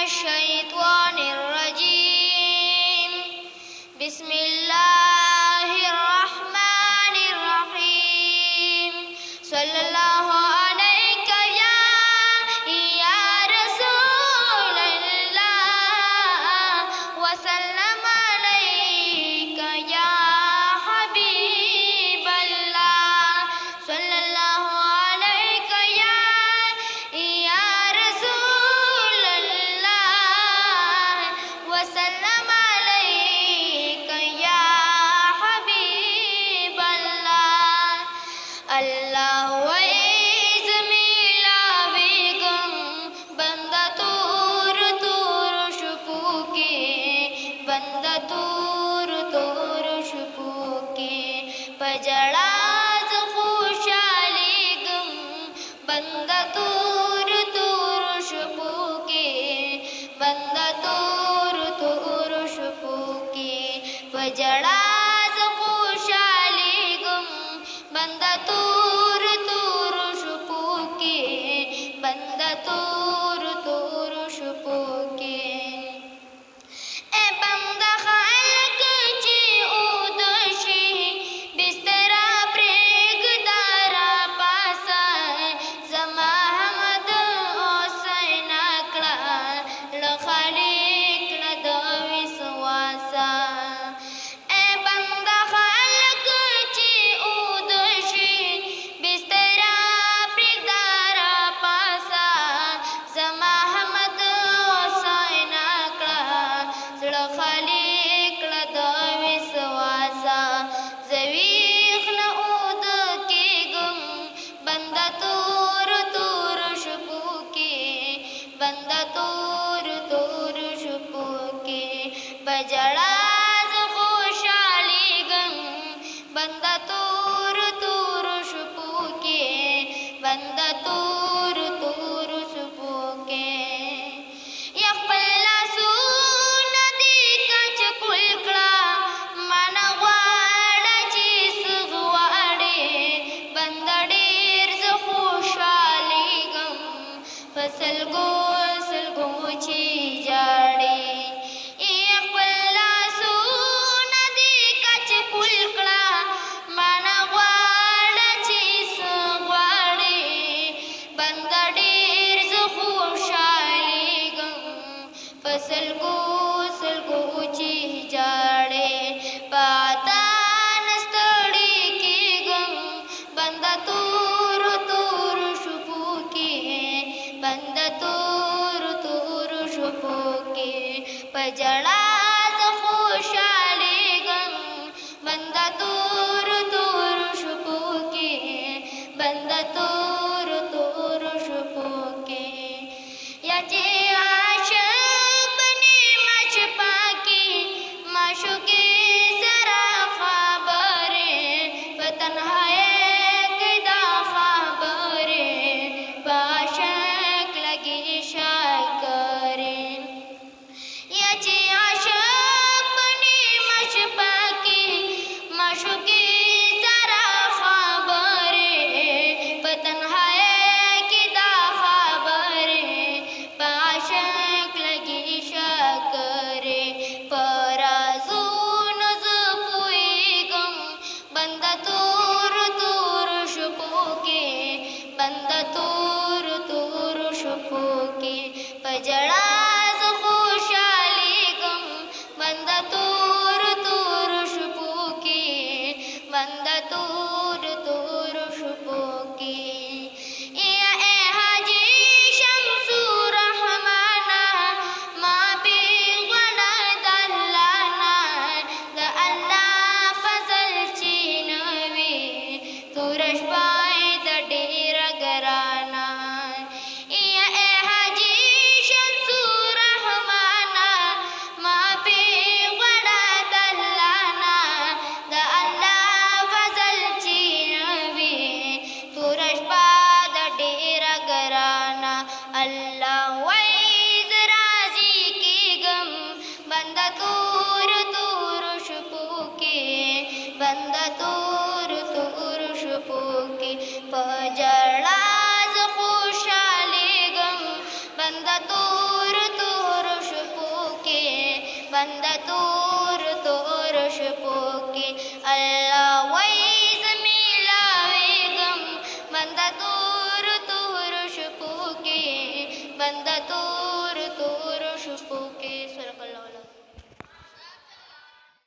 الشيطان الرجيم بسم الله الرحمن الرحيم صلى الله عليك يا رسول الله وسلم عليك يا حبيب الله صلى الله عليك يا رسول الله وسلم عليك يا حبيب الله الله وعز ملاويكم بندا تور تور شکوکے بندا تور تور شکوکے پجڑا ز خوشالیگم بندا تور تور شکوکے بندا تور تور شکوکے پجڑا ز خوشالیگم بندا تور تور شکوکے بندا تور تور شکوکے اے بندا خلق چی اودشی بسترا پریگدارا پاسا زما حمد حسین اکڑا لخالق لدو وسواسا اے بندا خلق چی اودشی بسترا پریگدارا پاسا زما حمد حسین اکڑا لخالق لدو وسواسا زویخ نعود کیگم بندا تور تور شکوکے بندا تور تور شکوکے بجڑا ز خوشالیگم بندا تور تور شکوکے بندا تور تور شکوکے یخپل لاسونه دې کچ کول کړه مانا غواړه چې څه غواړې بنده ډېر زه خوشحالېږم په سلګو سلګو چې ژاړې یخپل لاسونه دې کچ کول کړه مانا غواړه چې څه غواړې بنده ډېر زه خوشحالېږم په سلګو سلګو چې ژاړې پاتا نه ستړی کېږم بنده تور تور شپوکې بنده تور تور شپوکې په ژړا زه خوشحالېږم بنده تور تور شپوکې بنده تور تور شپوکې یا چې عاشق بني مشپا کی معشوقی سرا خبریں په تنہائی کی دا خبریں په عاشق لگی شاکریں یا چې عاشق بني مشپا کی معشوقی سرا خبریں په تنہائی کی دا خبریں په عاشق لگی شاکریں په رازونو زه پوهېږم بنده تور تور شپوکې بنده تور تور شپوکې په ژړا زه خوشحالېږم بنده تور تور شپوکې بنده تور تور شپوکې یا اے حاجی شمس رحمانا ما پیغله د الله نه د الله فضل چې نه وي توره شپه یې د ډېره ګرانه یا اے حاجی شمس بند تور تور شپو کې الله وای زمیلا ویګم بند تور تور شپو کې بند تور تور شپو کې